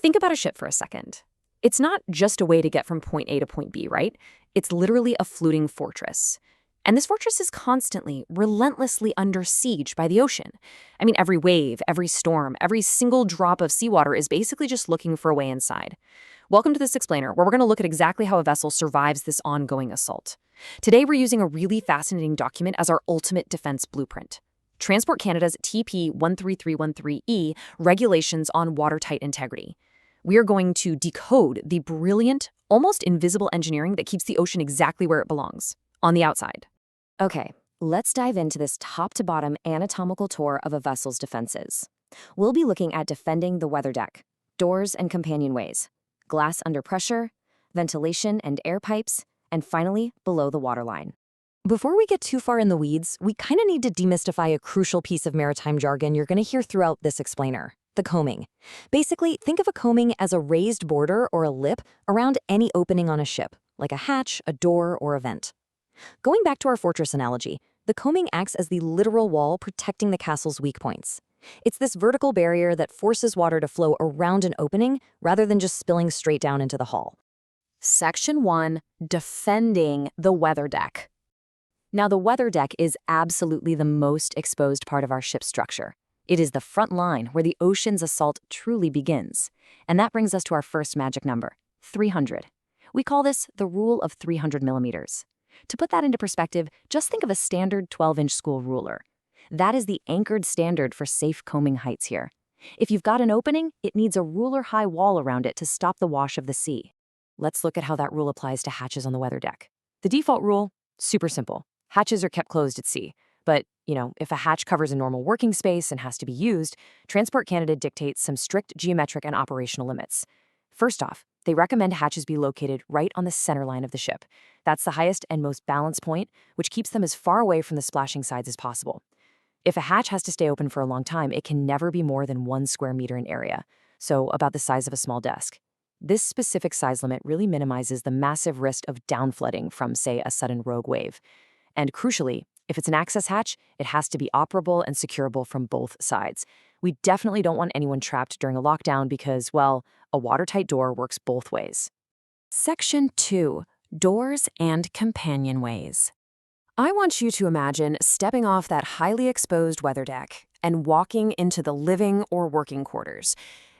Think about a ship for a second. It's not just a way to get from point A to point B, right? It's literally a floating fortress. And this fortress is constantly, relentlessly under siege by the ocean. I mean, every wave, every storm, every single drop of seawater is basically just looking for a way inside. Welcome to this explainer, where we're going to look at exactly how a vessel survives this ongoing assault. Today, we're using a really fascinating document as our ultimate defense blueprint. Transport Canada's TP 13313E regulations on watertight integrity. We are going to decode the brilliant, almost invisible engineering that keeps the ocean exactly where it belongs, on the outside. Okay, let's dive into this top-to-bottom anatomical tour of a vessel's defenses. We'll be looking at defending the weather deck, doors and companionways, glass under pressure, ventilation and air pipes, and finally, below the waterline. Before we get too far in the weeds, we kind of need to demystify a crucial piece of maritime jargon you're going to hear throughout this explainer: the coaming. Basically, think of a coaming as a raised border or a lip around any opening on a ship, like a hatch, a door, or a vent. Going back to our fortress analogy, the coaming acts as the literal wall protecting the castle's weak points. It's this vertical barrier that forces water to flow around an opening rather than just spilling straight down into the hull. Section 1. Defending the weather deck. Now, the weather deck is absolutely the most exposed part of our ship's structure. It is the front line where the ocean's assault truly begins. And that brings us to our first magic number, 300. We call this the rule of 300 millimeters. To put that into perspective, just think of a standard 12-inch school ruler. That is the anchored standard for safe coaming heights here. If you've got an opening, it needs a ruler-high wall around it to stop the wash of the sea. Let's look at how that rule applies to hatches on the weather deck. The default rule, super simple. Hatches are kept closed at sea. But, if a hatch covers a normal working space and has to be used, Transport Canada dictates some strict geometric and operational limits. First off, they recommend hatches be located right on the center line of the ship. That's the highest and most balanced point, which keeps them as far away from the splashing sides as possible. If a hatch has to stay open for a long time, it can never be more than 1 square meter in area, so about the size of a small desk. This specific size limit really minimizes the massive risk of downflooding from, say, a sudden rogue wave. And crucially, if it's an access hatch, it has to be operable and securable from both sides. We definitely don't want anyone trapped during a lockdown because, well, a watertight door works both ways. Section 2. Doors and companionways. I want you to imagine stepping off that highly exposed weather deck and walking into the living or working quarters.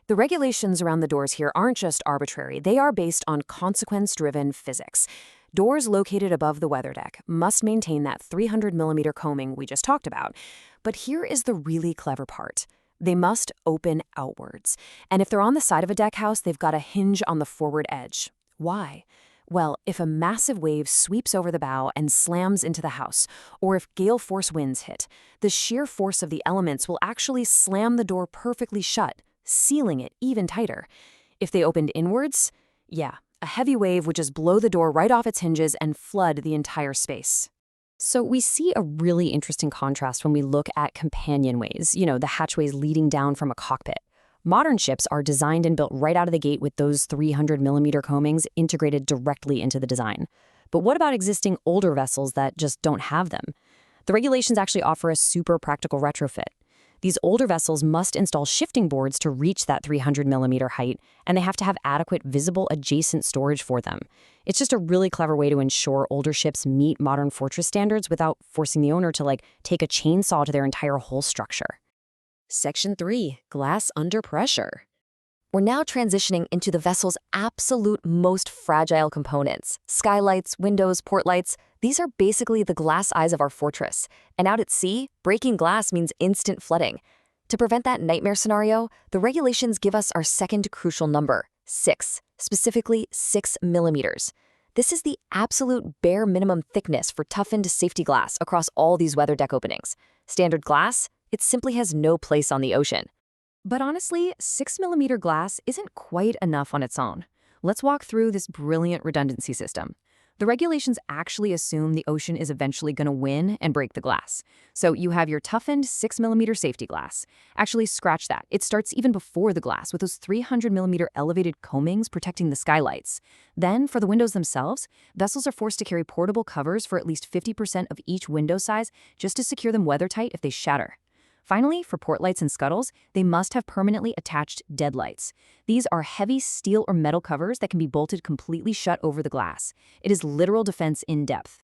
The regulations around the doors here aren't just arbitrary. They are based on consequence-driven physics. Doors located above the weather deck must maintain that 300 millimeter coaming we just talked about. But here is the really clever part. They must open outwards. And if they're on the side of a deck house, they've got a hinge on the forward edge. Why? Well, if a massive wave sweeps over the bow and slams into the house, or if gale force winds hit, the sheer force of the elements will actually slam the door perfectly shut, sealing it even tighter. If they opened inwards, a heavy wave would just blow the door right off its hinges and flood the entire space. So we see a really interesting contrast when we look at companionways, the hatchways leading down from a cockpit. Modern ships are designed and built right out of the gate with those 300 millimeter coamings integrated directly into the design. But what about existing older vessels that just don't have them? The regulations actually offer a super practical retrofit. These older vessels must install shifting boards to reach that 300 millimeter height, and they have to have adequate visible adjacent storage for them. It's just a really clever way to ensure older ships meet modern fortress standards without forcing the owner to take a chainsaw to their entire hull structure. Section 3. Glass under pressure. We're now transitioning into the vessel's absolute most fragile components. Skylights, windows, port lights, these are basically the glass eyes of our fortress. And out at sea, breaking glass means instant flooding. To prevent that nightmare scenario, the regulations give us our second crucial number, 6, specifically 6 millimeters. This is the absolute bare minimum thickness for toughened safety glass across all these weather deck openings. Standard glass, it simply has no place on the ocean. But honestly, 6 millimeter glass isn't quite enough on its own. Let's walk through this brilliant redundancy system. The regulations actually assume the ocean is eventually going to win and break the glass. So you have your toughened 6 millimeter safety glass. Actually, scratch that. It starts even before the glass with those 300 millimeter elevated coamings protecting the skylights. Then, for the windows themselves, vessels are forced to carry portable covers for at least 50% of each window size just to secure them weather tight if they shatter. Finally, for port lights and scuttles, they must have permanently attached deadlights. These are heavy steel or metal covers that can be bolted completely shut over the glass. It is literal defense in depth.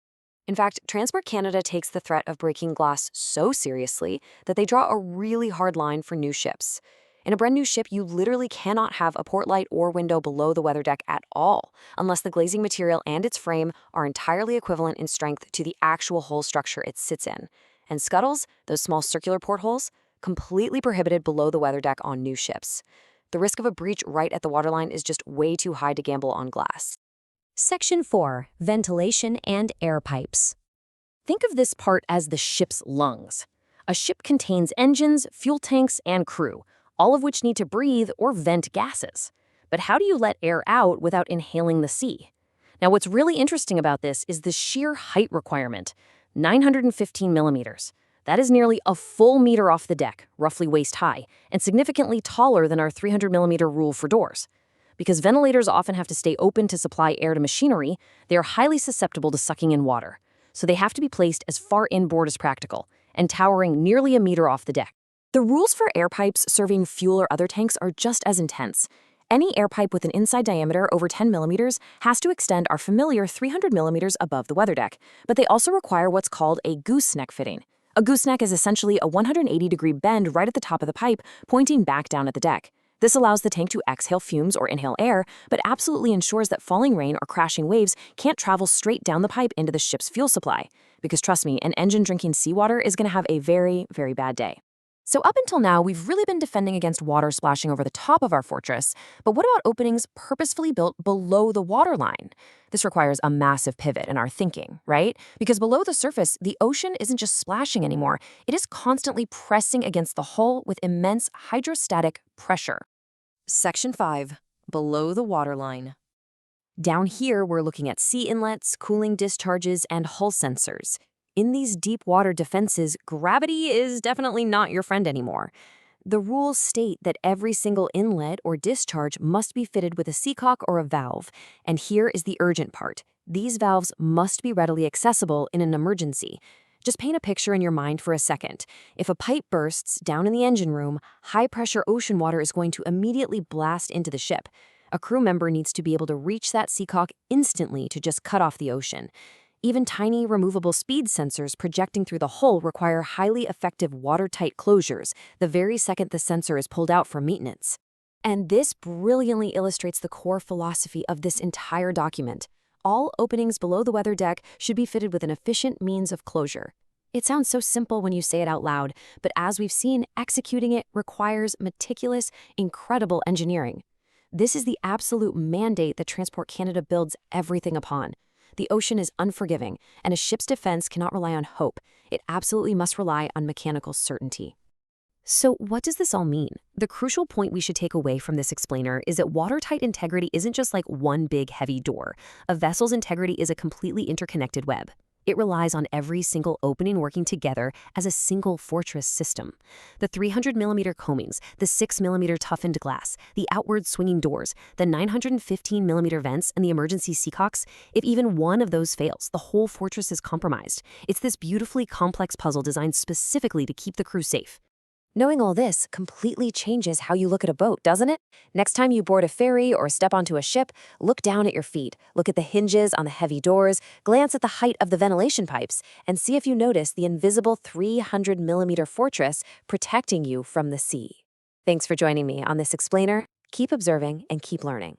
In fact, Transport Canada takes the threat of breaking glass so seriously that they draw a really hard line for new ships. In a brand new ship, you literally cannot have a port light or window below the weather deck at all, unless the glazing material and its frame are entirely equivalent in strength to the actual hull structure it sits in. And scuttles, those small circular portholes, completely prohibited below the weather deck on new ships. The risk of a breach right at the waterline is just way too high to gamble on glass. Section 4. Ventilation and air pipes. Think of this part as the ship's lungs. A ship contains engines, fuel tanks, and crew, all of which need to breathe or vent gases. But how do you let air out without inhaling the sea? Now, what's really interesting about this is the sheer height requirement, 915 millimeters. That is nearly a full meter off the deck, roughly waist high, and significantly taller than our 300 millimeter rule for doors. Because ventilators often have to stay open to supply air to machinery, they are highly susceptible to sucking in water. So they have to be placed as far inboard as practical, and towering nearly a meter off the deck. The rules for air pipes serving fuel or other tanks are just as intense. Any air pipe with an inside diameter over 10 millimeters has to extend our familiar 300 millimeters above the weather deck, but they also require what's called a gooseneck fitting. A gooseneck is essentially a 180-degree bend right at the top of the pipe, pointing back down at the deck. This allows the tank to exhale fumes or inhale air, but absolutely ensures that falling rain or crashing waves can't travel straight down the pipe into the ship's fuel supply. Because trust me, an engine drinking seawater is going to have a very, very bad day. So up until now, we've really been defending against water splashing over the top of our fortress, but what about openings purposefully built below the waterline? This requires a massive pivot in our thinking, right? Because below the surface, the ocean isn't just splashing anymore, it is constantly pressing against the hull with immense hydrostatic pressure. Section 5. Below the waterline. Down here, we're looking at sea inlets, cooling discharges, and hull sensors. In these deep water defenses, gravity is definitely not your friend anymore. The rules state that every single inlet or discharge must be fitted with a seacock or a valve. And here is the urgent part. These valves must be readily accessible in an emergency. Just paint a picture in your mind for a second. If a pipe bursts down in the engine room, high-pressure ocean water is going to immediately blast into the ship. A crew member needs to be able to reach that seacock instantly to just cut off the ocean. Even tiny removable speed sensors projecting through the hull require highly effective watertight closures the very second the sensor is pulled out for maintenance. And this brilliantly illustrates the core philosophy of this entire document. All openings below the weather deck should be fitted with an efficient means of closure. It sounds so simple when you say it out loud, but as we've seen, executing it requires meticulous, incredible engineering. This is the absolute mandate that Transport Canada builds everything upon. The ocean is unforgiving, and a ship's defense cannot rely on hope. It absolutely must rely on mechanical certainty. So what does this all mean? The crucial point we should take away from this explainer is that watertight integrity isn't just like one big heavy door. A vessel's integrity is a completely interconnected web. It relies on every single opening working together as a single fortress system. The 300 millimeter coamings, the 6 millimeter toughened glass, the outward swinging doors, the 915 millimeter vents, and the emergency seacocks, if even one of those fails, the whole fortress is compromised. It's this beautifully complex puzzle designed specifically to keep the crew safe. Knowing all this completely changes how you look at a boat, doesn't it? Next time you board a ferry or step onto a ship, look down at your feet, look at the hinges on the heavy doors, glance at the height of the ventilation pipes, and see if you notice the invisible 300 millimeter fortress protecting you from the sea. Thanks for joining me on this explainer. Keep observing and keep learning.